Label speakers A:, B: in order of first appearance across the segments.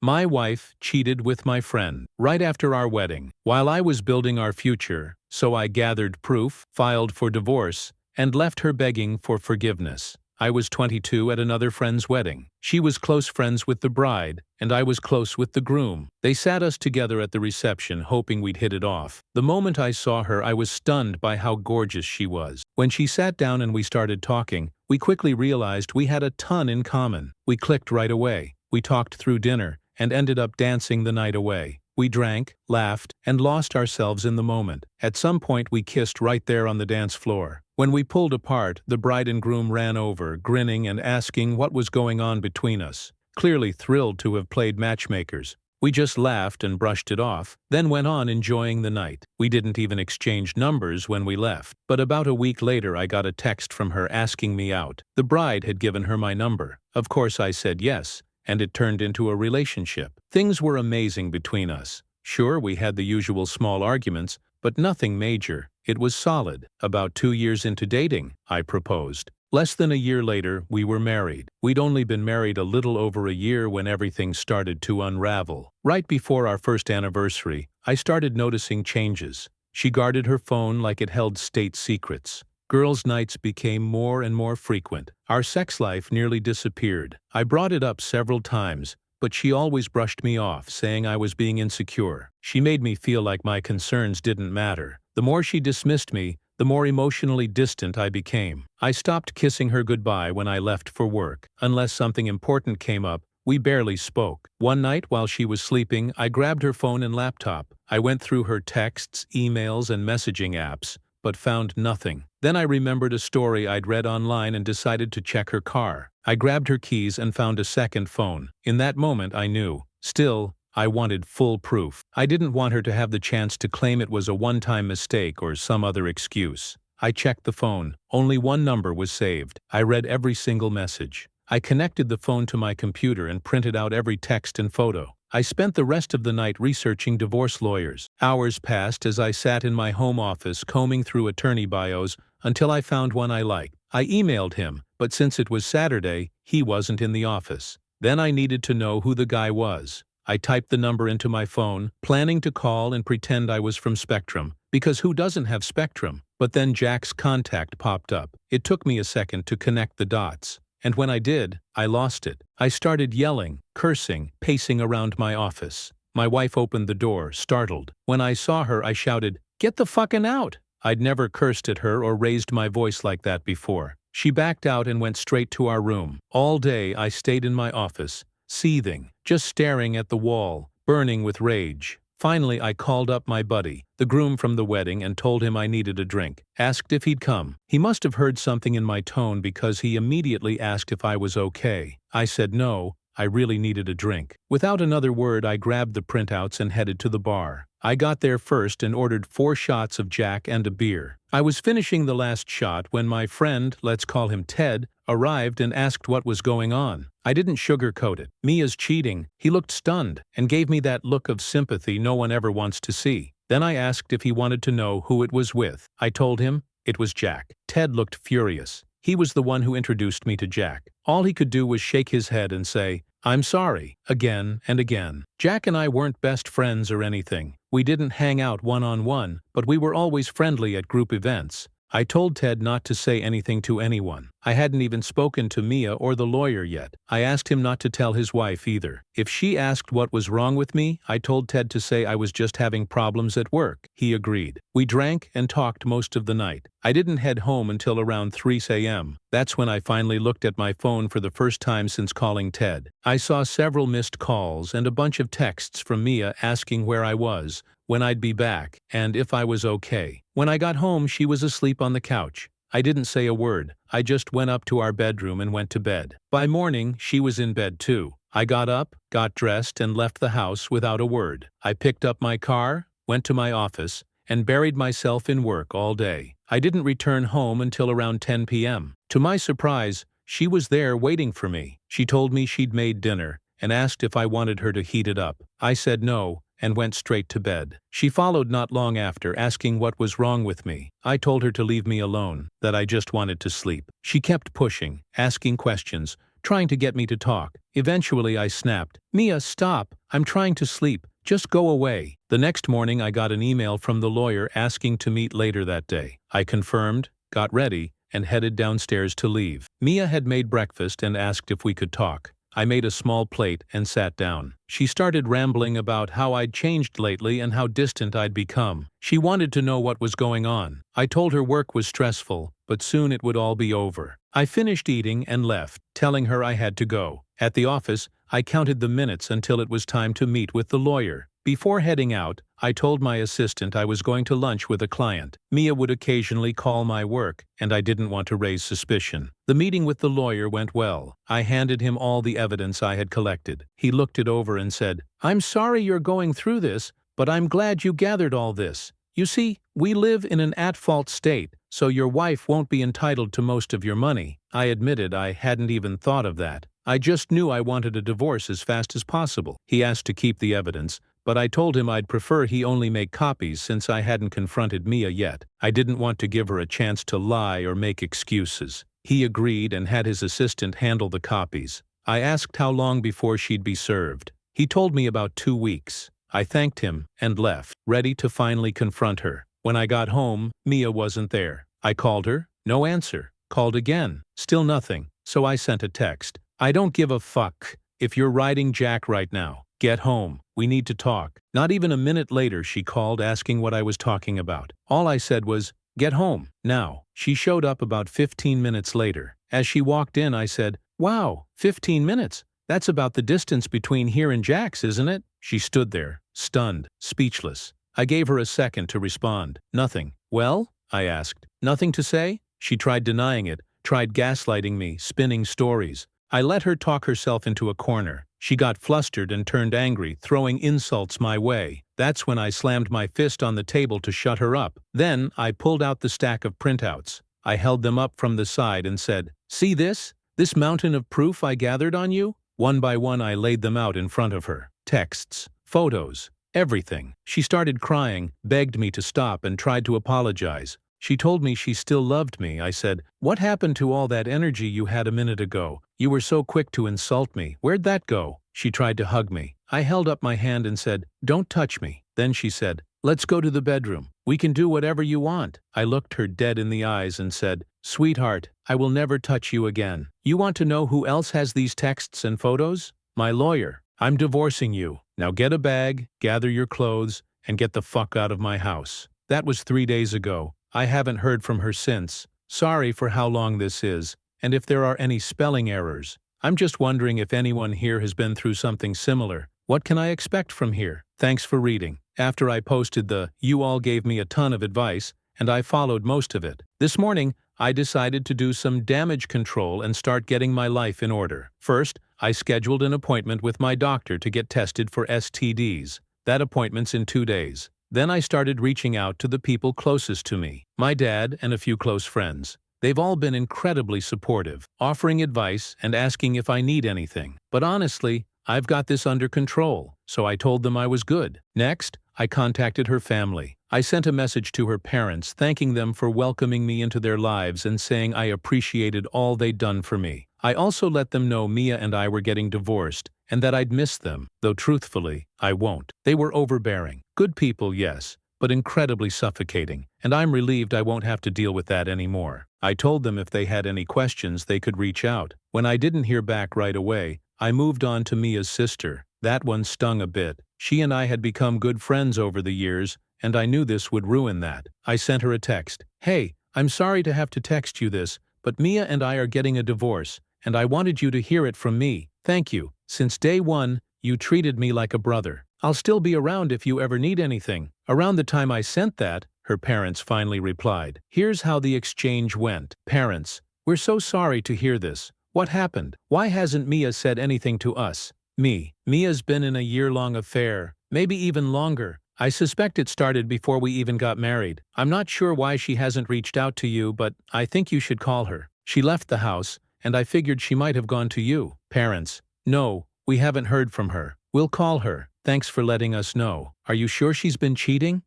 A: My wife cheated with my friend right after our wedding, while I was building our future, so I gathered proof, filed for divorce, and left her begging for forgiveness. I was 22 at another friend's wedding. She was close friends with the bride, and I was close with the groom. They sat us together at the reception, hoping we'd hit it off. The moment I saw her, I was stunned by how gorgeous she was. When she sat down and we started talking, we quickly realized we had a ton in common. We clicked right away. We talked through dinner, and ended up dancing the night away. We drank, laughed, and lost ourselves in the moment. At some point we kissed right there on the dance floor. When we pulled apart, the bride and groom ran over, grinning and asking what was going on between us. Clearly thrilled to have played matchmakers. We just laughed and brushed it off, then went on enjoying the night. We didn't even exchange numbers when we left. But about a week later I got a text from her asking me out. The bride had given her my number. Of course I said yes, and it turned into a relationship. Things were amazing between us. Sure, we had the usual small arguments, but nothing major. It was solid. About 2 years into dating, I proposed. Less than a year later, we were married. We'd only been married a little over a year when everything started to unravel. Right before our first anniversary, I started noticing changes. She guarded her phone like it held state secrets. Girls' nights became more and more frequent. Our sex life nearly disappeared. I brought it up several times, but she always brushed me off, saying I was being insecure. She made me feel like my concerns didn't matter. The more she dismissed me, the more emotionally distant I became. I stopped kissing her goodbye when I left for work. Unless something important came up, we barely spoke. One night while she was sleeping, I grabbed her phone and laptop. I went through her texts, emails, and messaging apps, but found nothing. Then I remembered a story I'd read online and decided to check her car. I grabbed her keys and found a second phone. In that moment I knew. Still, I wanted full proof. I didn't want her to have the chance to claim it was a one-time mistake or some other excuse. I checked the phone. Only one number was saved. I read every single message. I connected the phone to my computer and printed out every text and photo. I spent the rest of the night researching divorce lawyers. Hours passed as I sat in my home office combing through attorney bios until I found one I liked. I emailed him, but since it was Saturday, he wasn't in the office. Then I needed to know who the guy was. I typed the number into my phone, planning to call and pretend I was from Spectrum, because who doesn't have Spectrum? But then Jack's contact popped up. It took me a second to connect the dots. And when I did, I lost it. I started yelling, cursing, pacing around my office. My wife opened the door, startled. When I saw her, I shouted, "Get the fucking out!" I'd never cursed at her or raised my voice like that before. She backed out and went straight to our room. All day I stayed in my office, seething, just staring at the wall, burning with rage. Finally, I called up my buddy, the groom from the wedding, and told him I needed a drink. Asked if he'd come. He must have heard something in my tone because he immediately asked if I was okay. I said no, I really needed a drink. Without another word, I grabbed the printouts and headed to the bar. I got there first and ordered 4 shots of Jack and a beer. I was finishing the last shot when my friend, let's call him Ted, arrived and asked what was going on. I didn't sugarcoat it. Mia's cheating. He looked stunned and gave me that look of sympathy no one ever wants to see. Then I asked if he wanted to know who it was with. I told him it was Jack. Ted looked furious. He was the one who introduced me to Jack. All he could do was shake his head and say, "I'm sorry," again and again. Jack and I weren't best friends or anything. We didn't hang out one-on-one, but we were always friendly at group events. I told Ted not to say anything to anyone. I hadn't even spoken to Mia or the lawyer yet. I asked him not to tell his wife either. If she asked what was wrong with me, I told Ted to say I was just having problems at work. He agreed. We drank and talked most of the night. I didn't head home until around 3 a.m. That's when I finally looked at my phone for the first time since calling Ted. I saw several missed calls and a bunch of texts from Mia asking where I was, when I'd be back, and if I was okay. When I got home, she was asleep on the couch. I didn't say a word. I just went up to our bedroom and went to bed. By morning, she was in bed too. I got up, got dressed, and left the house without a word. I picked up my car, went to my office, and buried myself in work all day. I didn't return home until around 10 p.m. To my surprise, she was there waiting for me. She told me she'd made dinner and asked if I wanted her to heat it up. I said no and went straight to bed. She followed not long after, asking what was wrong with me. I told her to leave me alone, that I just wanted to sleep. She kept pushing, asking questions, trying to get me to talk. Eventually I snapped, "Mia, stop. I'm trying to sleep. Just go away." The next morning I got an email from the lawyer asking to meet later that day. I confirmed, got ready, and headed downstairs to leave. Mia had made breakfast and asked if we could talk. I made a small plate and sat down. She started rambling about how I'd changed lately and how distant I'd become. She wanted to know what was going on. I told her work was stressful, but soon it would all be over. I finished eating and left, telling her I had to go. At the office, I counted the minutes until it was time to meet with the lawyer. Before heading out, I told my assistant I was going to lunch with a client. Mia would occasionally call my work, and I didn't want to raise suspicion. The meeting with the lawyer went well. I handed him all the evidence I had collected. He looked it over and said, "I'm sorry you're going through this, but I'm glad you gathered all this. You see, we live in an at-fault state, so your wife won't be entitled to most of your money." I admitted I hadn't even thought of that. I just knew I wanted a divorce as fast as possible. He asked to keep the evidence, but I told him I'd prefer he only make copies since I hadn't confronted Mia yet. I didn't want to give her a chance to lie or make excuses. He agreed and had his assistant handle the copies. I asked how long before she'd be served. He told me about 2 weeks. I thanked him and left, ready to finally confront her. When I got home, Mia wasn't there. I called her, no answer. Called again, still nothing, so I sent a text. "I don't give a fuck if you're riding Jack right now. Get home. We need to talk." Not even a minute later she called asking what I was talking about. All I said was, "Get home, now." She showed up about 15 minutes later. As she walked in I said, "Wow, 15 minutes? That's about the distance between here and Jack's, isn't it?" She stood there, stunned, speechless. I gave her a second to respond. "Nothing." "Well?" I asked. "Nothing to say?" She tried denying it, tried gaslighting me, spinning stories. I let her talk herself into a corner. She got flustered and turned angry, throwing insults my way. That's when I slammed my fist on the table to shut her up. Then I pulled out the stack of printouts. I held them up from the side and said, "See this? This mountain of proof I gathered on you?" One by one I laid them out in front of her. Texts, photos, everything. She started crying, begged me to stop and tried to apologize. She told me she still loved me. I said, "What happened to all that energy you had a minute ago? You were so quick to insult me. Where'd that go?" She tried to hug me. I held up my hand and said, "Don't touch me." Then she said, "Let's go to the bedroom. We can do whatever you want." I looked her dead in the eyes and said, "Sweetheart, I will never touch you again. You want to know who else has these texts and photos? My lawyer. I'm divorcing you. Now get a bag, gather your clothes, and get the fuck out of my house." That was 3 days ago. I haven't heard from her since. Sorry for how long this is, and if there are any spelling errors. I'm just wondering if anyone here has been through something similar. What can I expect from here? Thanks for reading. After I posted you all gave me a ton of advice, and I followed most of it. This morning, I decided to do some damage control and start getting my life in order. First, I scheduled an appointment with my doctor to get tested for STDs. That appointment's in 2 days. Then I started reaching out to the people closest to me, my dad and a few close friends. They've all been incredibly supportive, offering advice and asking if I need anything. But honestly, I've got this under control, so I told them I was good. Next, I contacted her family. I sent a message to her parents thanking them for welcoming me into their lives and saying I appreciated all they'd done for me. I also let them know Mia and I were getting divorced and that I'd miss them, though truthfully, I won't. They were overbearing. Good people, yes, but incredibly suffocating, and I'm relieved I won't have to deal with that anymore. I told them if they had any questions they could reach out. When I didn't hear back right away, I moved on to Mia's sister. That one stung a bit. She and I had become good friends over the years, and I knew this would ruin that. I sent her a text. "Hey, I'm sorry to have to text you this, but Mia and I are getting a divorce, and I wanted you to hear it from me. Thank you. Since day one, you treated me like a brother. I'll still be around if you ever need anything." Around the time I sent that, her parents finally replied. Here's how the exchange went. Parents, we're so sorry to hear this. What happened? Why hasn't Mia said anything to us? Mia's been in a year-long affair, maybe even longer. I suspect it started before we even got married. I'm not sure why she hasn't reached out to you, but I think you should call her. She left the house, and I figured she might have gone to you. Parents, no, we haven't heard from her. We'll call her. Thanks for letting us know. Are you sure she's been cheating?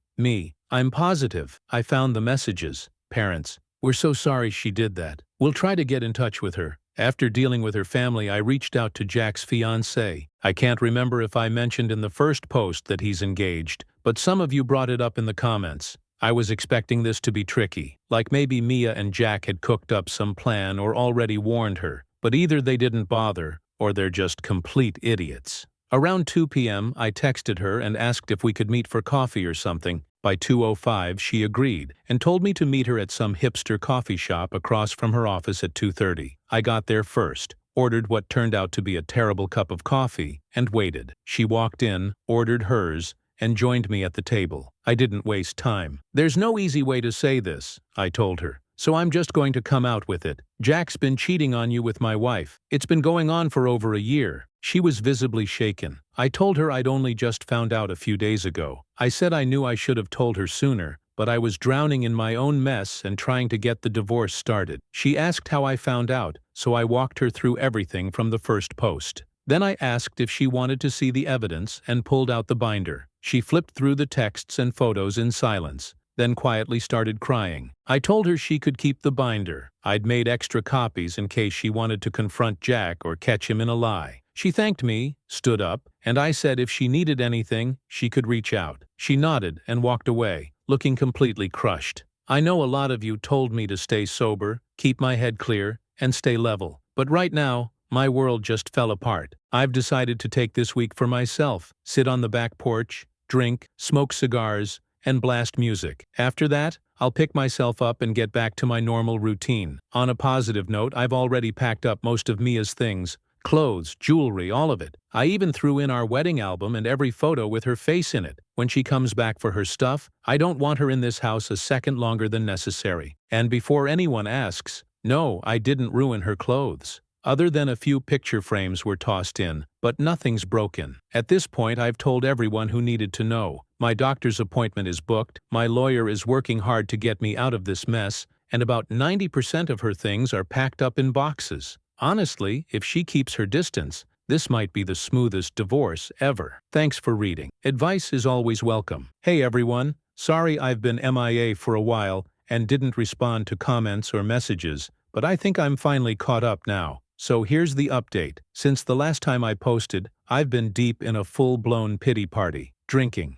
A: I'm positive. I found the messages. Parents, we're so sorry she did that. We'll try to get in touch with her. After dealing with her family, I reached out to Jack's fiancée. I can't remember if I mentioned in the first post that he's engaged, but some of you brought it up in the comments. I was expecting this to be tricky, like maybe Mia and Jack had cooked up some plan or already warned her, but either they didn't bother, or they're just complete idiots. Around 2 p.m., I texted her and asked if we could meet for coffee or something. By 2:05, she agreed and told me to meet her at some hipster coffee shop across from her office at 2:30. I got there first, ordered what turned out to be a terrible cup of coffee, and waited. She walked in, ordered hers, and joined me at the table. I didn't waste time. "There's no easy way to say this," I told her, "so I'm just going to come out with it. Jack's been cheating on you with my wife. It's been going on for over a year." She was visibly shaken. I told her I'd only just found out a few days ago. I said I knew I should have told her sooner, but I was drowning in my own mess and trying to get the divorce started. She asked how I found out, so I walked her through everything from the first post. Then I asked if she wanted to see the evidence and pulled out the binder. She flipped through the texts and photos in silence, then quietly started crying. I told her she could keep the binder. I'd made extra copies in case she wanted to confront Jack or catch him in a lie. She thanked me, stood up, and I said if she needed anything, she could reach out. She nodded and walked away, looking completely crushed. I know a lot of you told me to stay sober, keep my head clear, and stay level, but right now, my world just fell apart. I've decided to take this week for myself, sit on the back porch, drink, smoke cigars, and blast music. After that, I'll pick myself up and get back to my normal routine. On a positive note, I've already packed up most of Mia's things. Clothes, jewelry, all of it. I even threw in our wedding album and every photo with her face in it. When she comes back for her stuff, I don't want her in this house a second longer than necessary. And before anyone asks, no, I didn't ruin her clothes. Other than a few picture frames were tossed in, but nothing's broken. At this point, I've told everyone who needed to know. My doctor's appointment is booked, my lawyer is working hard to get me out of this mess, and about 90% of her things are packed up in boxes. Honestly, if she keeps her distance, this might be the smoothest divorce ever. Thanks for reading. Advice is always welcome. Hey everyone, sorry I've been MIA for a while and didn't respond to comments or messages, but I think I'm finally caught up now. So here's the update. Since the last time I posted, I've been deep in a full-blown pity party. Drinking,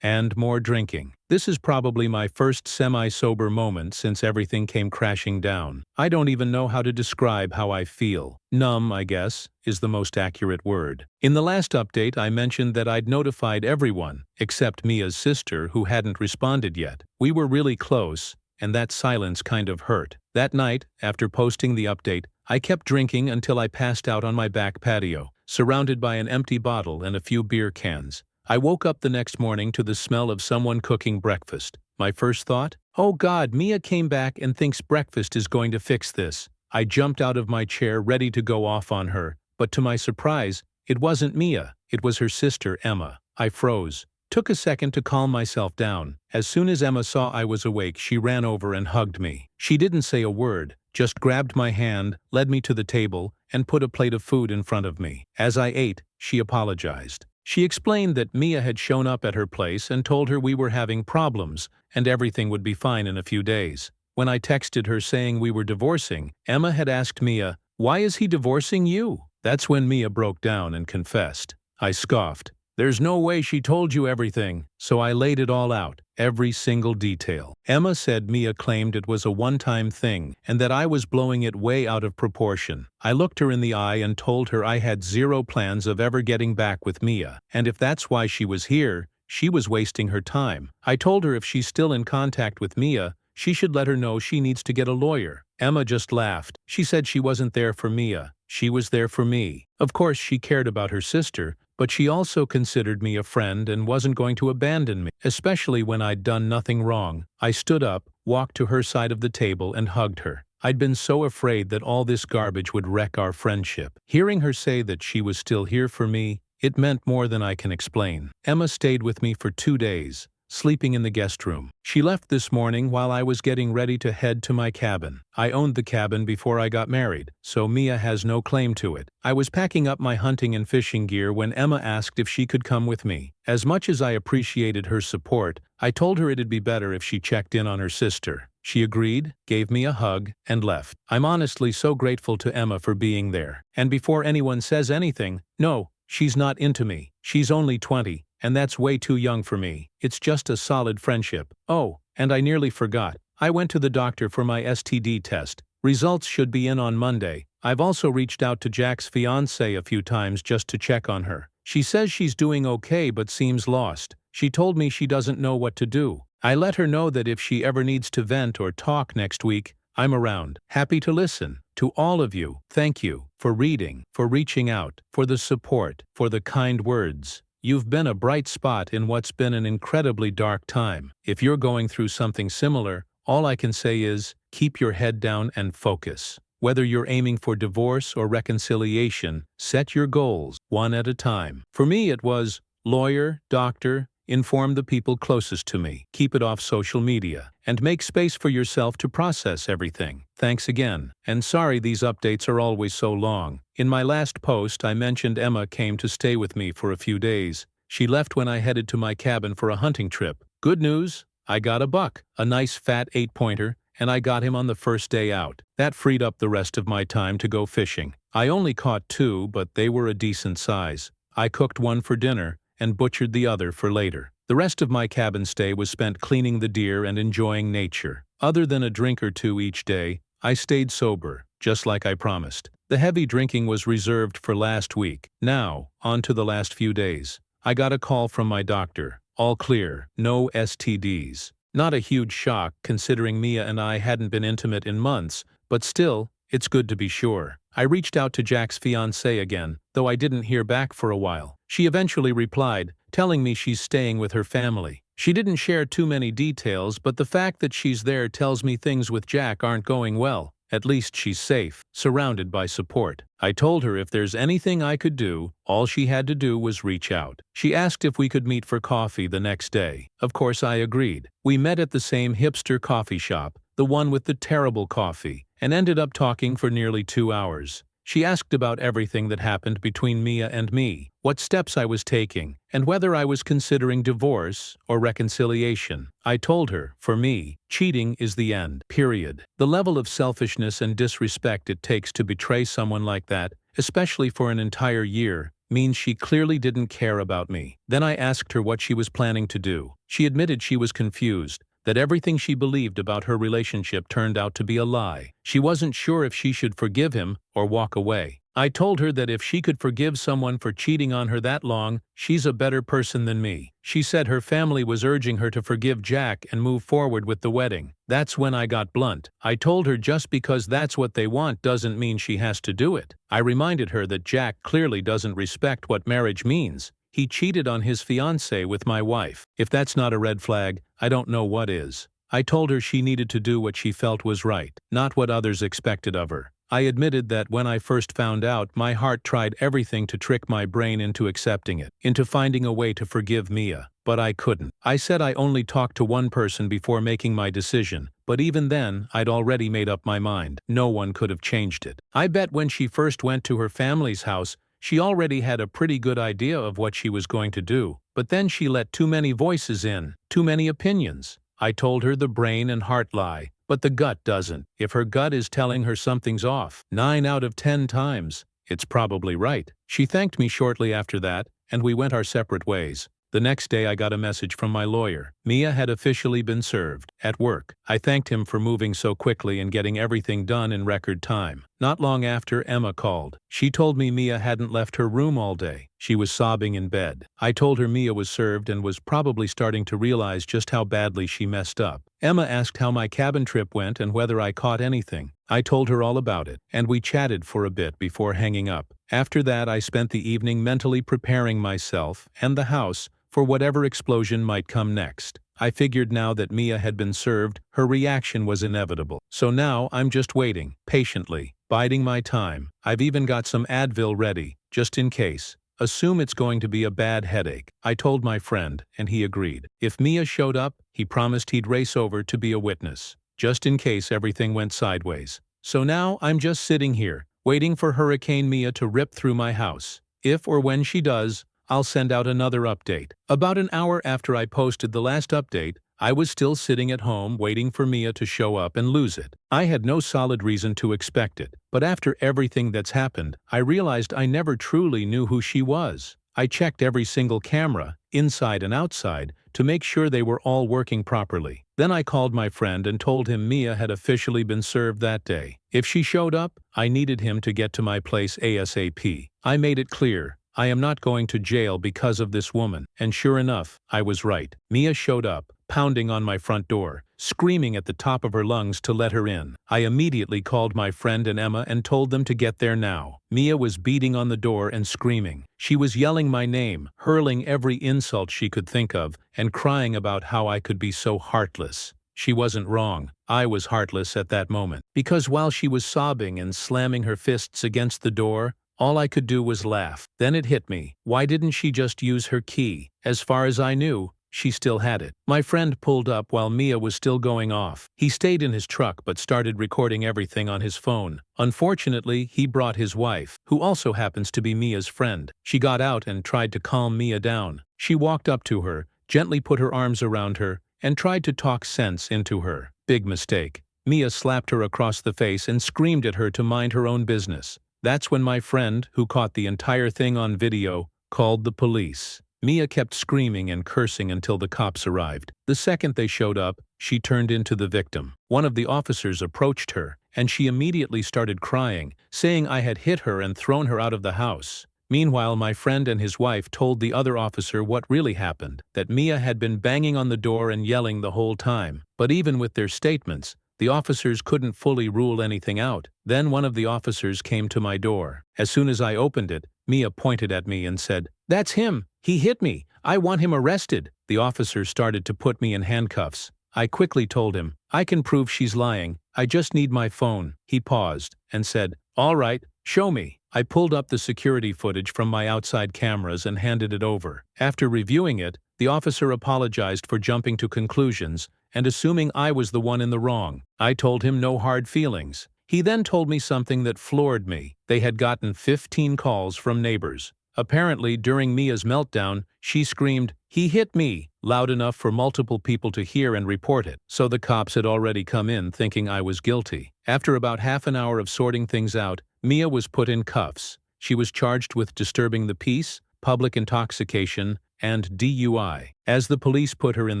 A: and more drinking. This is probably my first semi-sober moment since everything came crashing down. I don't even know how to describe how I feel. Numb, I guess, is the most accurate word. In the last update, I mentioned that I'd notified everyone, except Mia's sister, who hadn't responded yet. We were really close, and that silence kind of hurt. That night, after posting the update, I kept drinking until I passed out on my back patio, surrounded by an empty bottle and a few beer cans. I woke up the next morning to the smell of someone cooking breakfast. My first thought? Oh God, Mia came back and thinks breakfast is going to fix this. I jumped out of my chair ready to go off on her, but to my surprise, it wasn't Mia, it was her sister Emma. I froze. Took a second to calm myself down. As soon as Emma saw I was awake, she ran over and hugged me. She didn't say a word, just grabbed my hand, led me to the table, and put a plate of food in front of me. As I ate, she apologized. She explained that Mia had shown up at her place and told her we were having problems and everything would be fine in a few days. When I texted her saying we were divorcing, Emma had asked Mia, "Why is he divorcing you?" That's when Mia broke down and confessed. I scoffed. There's no way she told you everything, so I laid it all out, every single detail. Emma said Mia claimed it was a one-time thing and that I was blowing it way out of proportion. I looked her in the eye and told her I had zero plans of ever getting back with Mia, and if that's why she was here, she was wasting her time. I told her if she's still in contact with Mia, she should let her know she needs to get a lawyer. Emma just laughed. She said she wasn't there for Mia, she was there for me. Of course she cared about her sister, but she also considered me a friend and wasn't going to abandon me, especially when I'd done nothing wrong. I stood up, walked to her side of the table and hugged her. I'd been so afraid that all this garbage would wreck our friendship. Hearing her say that she was still here for me, it meant more than I can explain. Emma stayed with me for 2 days, sleeping in the guest room. She left this morning while I was getting ready to head to my cabin. I owned the cabin before I got married, so Mia has no claim to it. I was packing up my hunting and fishing gear when Emma asked if she could come with me. As much as I appreciated her support, I told her it'd be better if she checked in on her sister. She agreed, gave me a hug, and left. I'm honestly so grateful to Emma for being there. And before anyone says anything, no, she's not into me. She's only 20, and that's way too young for me. It's just a solid friendship. Oh, and I nearly forgot. I went to the doctor for my STD test. Results should be in on Monday. I've also reached out to Jack's fiancée a few times just to check on her. She says she's doing okay but seems lost. She told me she doesn't know what to do. I let her know that if she ever needs to vent or talk next week, I'm around. Happy to listen. To all of you, thank you for reading, for reaching out, for the support, for the kind words. You've been a bright spot in what's been an incredibly dark time. If you're going through something similar, all I can say is, keep your head down and focus. Whether you're aiming for divorce or reconciliation, set your goals, one at a time. For me it was, lawyer, doctor, inform the people closest to me, keep it off social media, and make space for yourself to process everything. Thanks again. And sorry these updates are always so long. In my last post I mentioned Emma came to stay with me for a few days. She left when I headed to my cabin for a hunting trip. Good news, I got a buck, a nice fat 8-pointer, and I got him on the first day out. That freed up the rest of my time to go fishing. I only caught 2, but they were a decent size. I cooked one for dinner and butchered the other for later. The rest of my cabin stay was spent cleaning the deer and enjoying nature. Other than a drink or two each day, I stayed sober, just like I promised. The heavy drinking was reserved for last week. Now, on to the last few days. I got a call from my doctor. All clear, no STDs. Not a huge shock, considering Mia and I hadn't been intimate in months, but still, it's good to be sure. I reached out to Jack's fiancée again, though I didn't hear back for a while. She eventually replied, telling me she's staying with her family. She didn't share too many details, but the fact that she's there tells me things with Jack aren't going well. At least she's safe, surrounded by support. I told her if there's anything I could do, all she had to do was reach out. She asked if we could meet for coffee the next day. Of course I agreed. We met at the same hipster coffee shop, the one with the terrible coffee, and ended up talking for nearly 2 hours. She asked about everything that happened between Mia and me, what steps I was taking, and whether I was considering divorce or reconciliation. I told her, for me, cheating is the end, period. The level of selfishness and disrespect it takes to betray someone like that, especially for an entire year, means she clearly didn't care about me. Then I asked her what she was planning to do. She admitted she was confused, that everything she believed about her relationship turned out to be a lie. She wasn't sure if she should forgive him or walk away. I told her that if she could forgive someone for cheating on her that long, she's a better person than me. She said her family was urging her to forgive Jack and move forward with the wedding. That's when I got blunt. I told her just because that's what they want doesn't mean she has to do it. I reminded her that Jack clearly doesn't respect what marriage means. He cheated on his fiancée with my wife. If that's not a red flag, I don't know what is. I told her she needed to do what she felt was right, not what others expected of her. I admitted that when I first found out, my heart tried everything to trick my brain into accepting it, into finding a way to forgive Mia, but I couldn't. I said I only talked to one person before making my decision, but even then, I'd already made up my mind. No one could have changed it. I bet when she first went to her family's house, she already had a pretty good idea of what she was going to do, but then she let too many voices in, too many opinions. I told her the brain and heart lie, but the gut doesn't. If her gut is telling her something's off, 9 out of 10 times, it's probably right. She thanked me shortly after that, and we went our separate ways. The next day I got a message from my lawyer. Mia had officially been served, at work. I thanked him for moving so quickly and getting everything done in record time. Not long after, Emma called. She told me Mia hadn't left her room all day. She was sobbing in bed. I told her Mia was served and was probably starting to realize just how badly she messed up. Emma asked how my cabin trip went and whether I caught anything. I told her all about it, and we chatted for a bit before hanging up. After that, I spent the evening mentally preparing myself and the house for whatever explosion might come next. I figured now that Mia had been served, her reaction was inevitable. So now I'm just waiting, patiently, biding my time. I've even got some Advil ready, just in case. Assume it's going to be a bad headache. I told my friend, and he agreed. If Mia showed up, he promised he'd race over to be a witness, just in case everything went sideways. So now I'm just sitting here, waiting for Hurricane Mia to rip through my house. If or when she does, I'll send out another update. About an hour after I posted the last update, I was still sitting at home waiting for Mia to show up and lose it. I had no solid reason to expect it, but after everything that's happened, I realized I never truly knew who she was. I checked every single camera, inside and outside, to make sure they were all working properly. Then I called my friend and told him Mia had officially been served that day. If she showed up, I needed him to get to my place ASAP. I made it clear, I am not going to jail because of this woman, and sure enough, I was right. Mia showed up, pounding on my front door, screaming at the top of her lungs to let her in. I immediately called my friend and Emma and told them to get there now. Mia was beating on the door and screaming. She was yelling my name, hurling every insult she could think of, and crying about how I could be so heartless. She wasn't wrong. I was heartless at that moment. Because while she was sobbing and slamming her fists against the door, all I could do was laugh. Then it hit me. Why didn't she just use her key? As far as I knew, she still had it. My friend pulled up while Mia was still going off. He stayed in his truck but started recording everything on his phone. Unfortunately, he brought his wife, who also happens to be Mia's friend. She got out and tried to calm Mia down. She walked up to her, gently put her arms around her, and tried to talk sense into her. Big mistake. Mia slapped her across the face and screamed at her to mind her own business. That's when my friend, who caught the entire thing on video, called the police. Mia kept screaming and cursing until the cops arrived. The second they showed up, she turned into the victim. One of the officers approached her, and she immediately started crying, saying I had hit her and thrown her out of the house. Meanwhile, my friend and his wife told the other officer what really happened, that Mia had been banging on the door and yelling the whole time. But even with their statements, the officers couldn't fully rule anything out. Then one of the officers came to my door. As soon as I opened it, Mia pointed at me and said, "That's him! He hit me! I want him arrested!" The officer started to put me in handcuffs. I quickly told him, "I can prove she's lying. I just need my phone." He paused and said, "All right, show me." I pulled up the security footage from my outside cameras and handed it over. After reviewing it, the officer apologized for jumping to conclusions and assuming I was the one in the wrong. I told him no hard feelings. He then told me something that floored me. They had gotten 15 calls from neighbors. Apparently, during Mia's meltdown, she screamed, "He hit me," loud enough for multiple people to hear and report it. So the cops had already come in thinking I was guilty. After about half an hour of sorting things out, Mia was put in cuffs. She was charged with disturbing the peace, public intoxication, and DUI. As the police put her in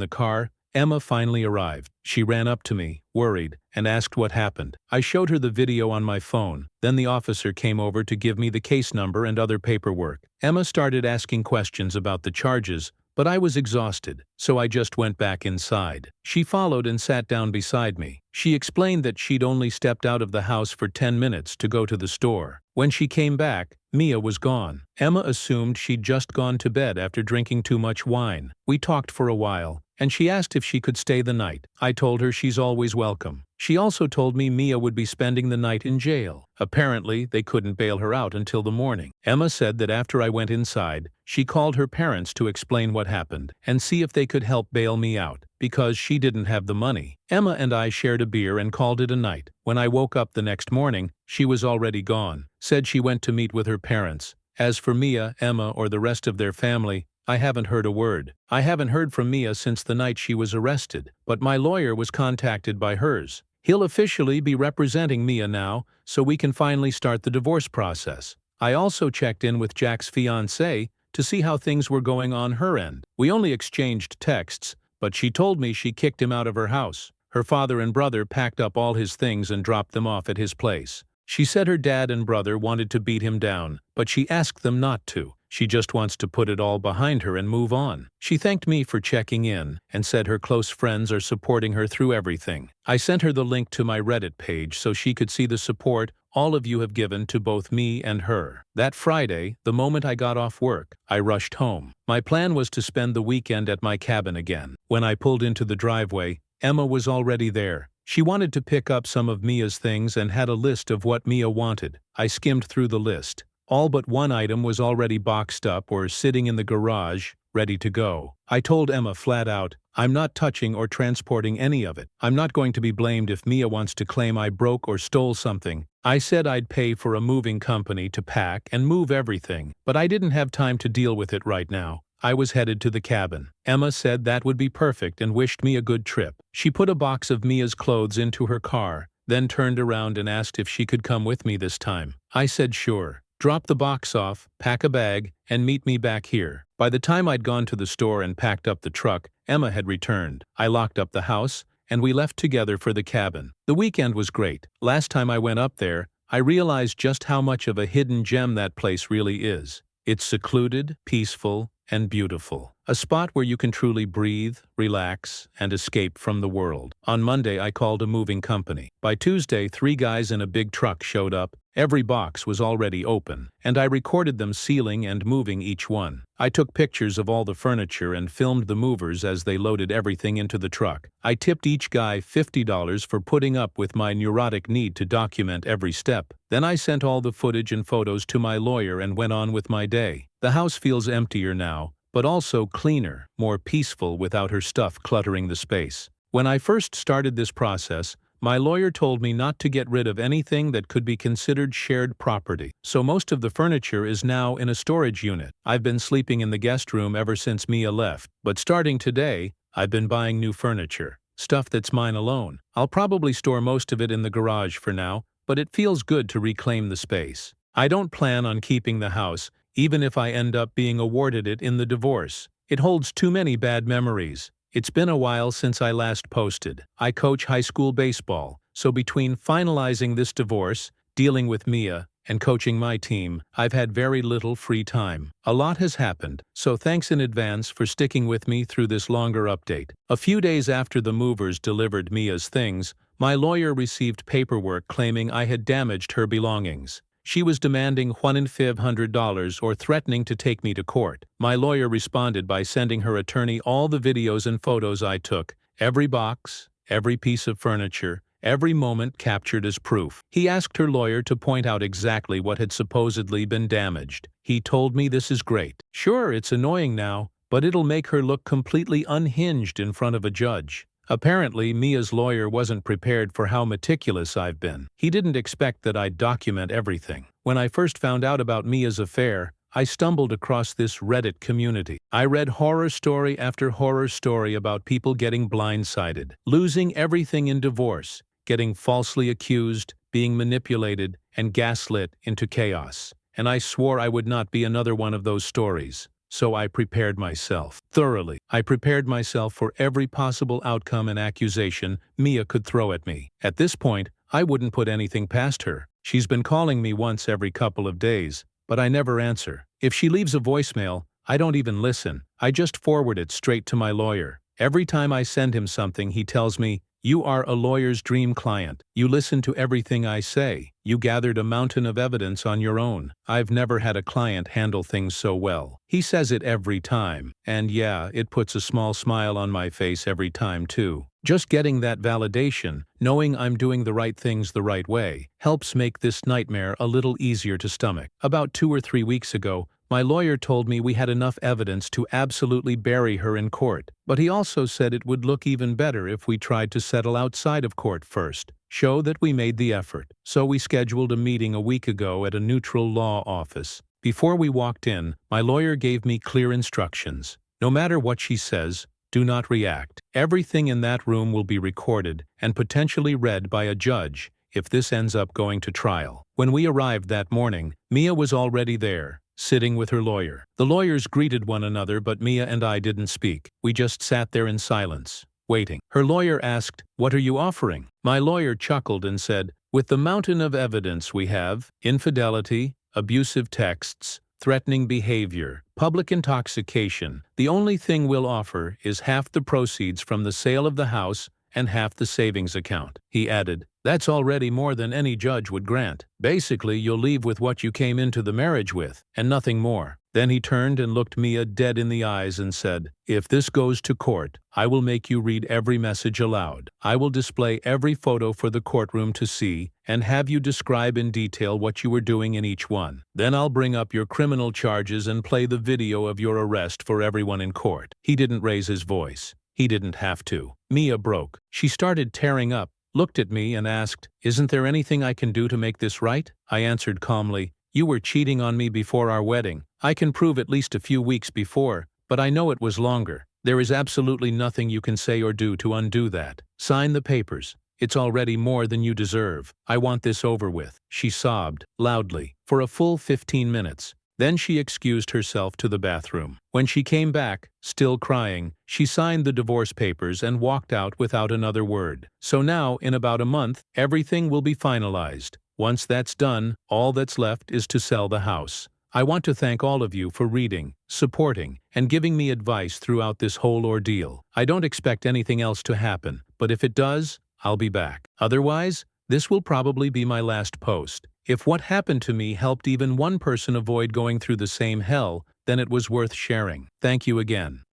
A: the car, Emma finally arrived. She ran up to me, worried, and asked what happened. I showed her the video on my phone. Then the officer came over to give me the case number and other paperwork. Emma started asking questions about the charges, but I was exhausted, so I just went back inside. She followed and sat down beside me. She explained that she'd only stepped out of the house for 10 minutes to go to the store. When she came back, Mia was gone. Emma assumed she'd just gone to bed after drinking too much wine. We talked for a while, and she asked if she could stay the night. I told her she's always welcome. She also told me Mia would be spending the night in jail. Apparently, they couldn't bail her out until the morning. Emma said that after I went inside, she called her parents to explain what happened and see if they could help bail me out, because she didn't have the money. Emma and I shared a beer and called it a night. When I woke up the next morning, she was already gone. Said she went to meet with her parents. As for Mia, Emma, or the rest of their family, I haven't heard a word. I haven't heard from Mia since the night she was arrested, but my lawyer was contacted by hers. He'll officially be representing Mia now, so we can finally start the divorce process. I also checked in with Jack's fiancée to see how things were going on her end. We only exchanged texts, but she told me she kicked him out of her house. Her father and brother packed up all his things and dropped them off at his place. She said her dad and brother wanted to beat him down, but she asked them not to. She just wants to put it all behind her and move on. She thanked me for checking in and said her close friends are supporting her through everything. I sent her the link to my Reddit page so she could see the support all of you have given to both me and her. That Friday, the moment I got off work, I rushed home. My plan was to spend the weekend at my cabin again. When I pulled into the driveway, Emma was already there. She wanted to pick up some of Mia's things and had a list of what Mia wanted. I skimmed through the list. All but one item was already boxed up or sitting in the garage, ready to go. I told Emma flat out, I'm not touching or transporting any of it. I'm not going to be blamed if Mia wants to claim I broke or stole something. I said I'd pay for a moving company to pack and move everything, but I didn't have time to deal with it right now. I was headed to the cabin. Emma said that would be perfect and wished me a good trip. She put a box of Mia's clothes into her car, then turned around and asked if she could come with me this time. I said sure. Drop the box off, pack a bag, and meet me back here. By the time I'd gone to the store and packed up the truck, Emma had returned. I locked up the house, and we left together for the cabin. The weekend was great. Last time I went up there, I realized just how much of a hidden gem that place really is. It's secluded, peaceful, and beautiful. A spot where you can truly breathe, relax, and escape from the world. On Monday, I called a moving company. By Tuesday, 3 guys in a big truck showed up. Every box was already open, and I recorded them sealing and moving each one. I took pictures of all the furniture and filmed the movers as they loaded everything into the truck. I tipped each guy $50 for putting up with my neurotic need to document every step. Then I sent all the footage and photos to my lawyer and went on with my day. The house feels emptier now, but also cleaner, more peaceful without her stuff cluttering the space. When I first started this process, my lawyer told me not to get rid of anything that could be considered shared property, so most of the furniture is now in a storage unit. I've been sleeping in the guest room ever since Mia left, but starting today, I've been buying new furniture, stuff that's mine alone. I'll probably store most of it in the garage for now, but it feels good to reclaim the space. I don't plan on keeping the house, even if I end up being awarded it in the divorce. It holds too many bad memories. It's been a while since I last posted. I coach high school baseball, so between finalizing this divorce, dealing with Mia, and coaching my team, I've had very little free time. A lot has happened, so thanks in advance for sticking with me through this longer update. A few days after the movers delivered Mia's things, my lawyer received paperwork claiming I had damaged her belongings. She was demanding $1,500 or threatening to take me to court. My lawyer responded by sending her attorney all the videos and photos I took, every box, every piece of furniture, every moment captured as proof. He asked her lawyer to point out exactly what had supposedly been damaged. He told me this is great. Sure, it's annoying now, but it'll make her look completely unhinged in front of a judge. Apparently, Mia's lawyer wasn't prepared for how meticulous I've been. He didn't expect that I'd document everything. When I first found out about Mia's affair, I stumbled across this Reddit community. I read horror story after horror story about people getting blindsided, losing everything in divorce, getting falsely accused, being manipulated, and gaslit into chaos. And I swore I would not be another one of those stories. So I prepared myself thoroughly. I prepared myself for every possible outcome and accusation Mia could throw at me. At this point, I wouldn't put anything past her. She's been calling me once every couple of days, but I never answer. If she leaves a voicemail, I don't even listen. I just forward it straight to my lawyer. Every time I send him something, he tells me, "You are a lawyer's dream client. You listen to everything I say. You gathered a mountain of evidence on your own. I've never had a client handle things so well." He says it every time, and yeah, it puts a small smile on my face every time too. Just getting that validation, knowing I'm doing the right things the right way, helps make this nightmare a little easier to stomach. About 2 or 3 weeks ago, my lawyer told me we had enough evidence to absolutely bury her in court, but he also said it would look even better if we tried to settle outside of court first, show that we made the effort. So we scheduled a meeting a week ago at a neutral law office. Before we walked in, my lawyer gave me clear instructions. No matter what she says, do not react. Everything in that room will be recorded and potentially read by a judge if this ends up going to trial. When we arrived that morning, Mia was already there, sitting with her lawyer. The lawyers greeted one another, but Mia and I didn't speak. We just sat there in silence, waiting. Her lawyer asked, "What are you offering?" My lawyer chuckled and said, "With the mountain of evidence we have, infidelity, abusive texts, threatening behavior, public intoxication, the only thing we'll offer is half the proceeds from the sale of the house and half the savings account." He added, "That's already more than any judge would grant. Basically, you'll leave with what you came into the marriage with, and nothing more." Then he turned and looked Mia dead in the eyes and said, "If this goes to court, I will make you read every message aloud. I will display every photo for the courtroom to see and have you describe in detail what you were doing in each one. Then I'll bring up your criminal charges and play the video of your arrest for everyone in court." He didn't raise his voice. He didn't have to. Mia broke. She started tearing up, looked at me and asked, "Isn't there anything I can do to make this right?" I answered calmly, "You were cheating on me before our wedding. I can prove at least a few weeks before, but I know it was longer. There is absolutely nothing you can say or do to undo that. Sign the papers. It's already more than you deserve. I want this over with," she sobbed, loudly, for a full 15 minutes. Then she excused herself to the bathroom. When she came back, still crying, she signed the divorce papers and walked out without another word. So now, in about a month, everything will be finalized. Once that's done, all that's left is to sell the house. I want to thank all of you for reading, supporting, and giving me advice throughout this whole ordeal. I don't expect anything else to happen, but if it does, I'll be back. Otherwise, this will probably be my last post. If what happened to me helped even one person avoid going through the same hell, then it was worth sharing. Thank you again.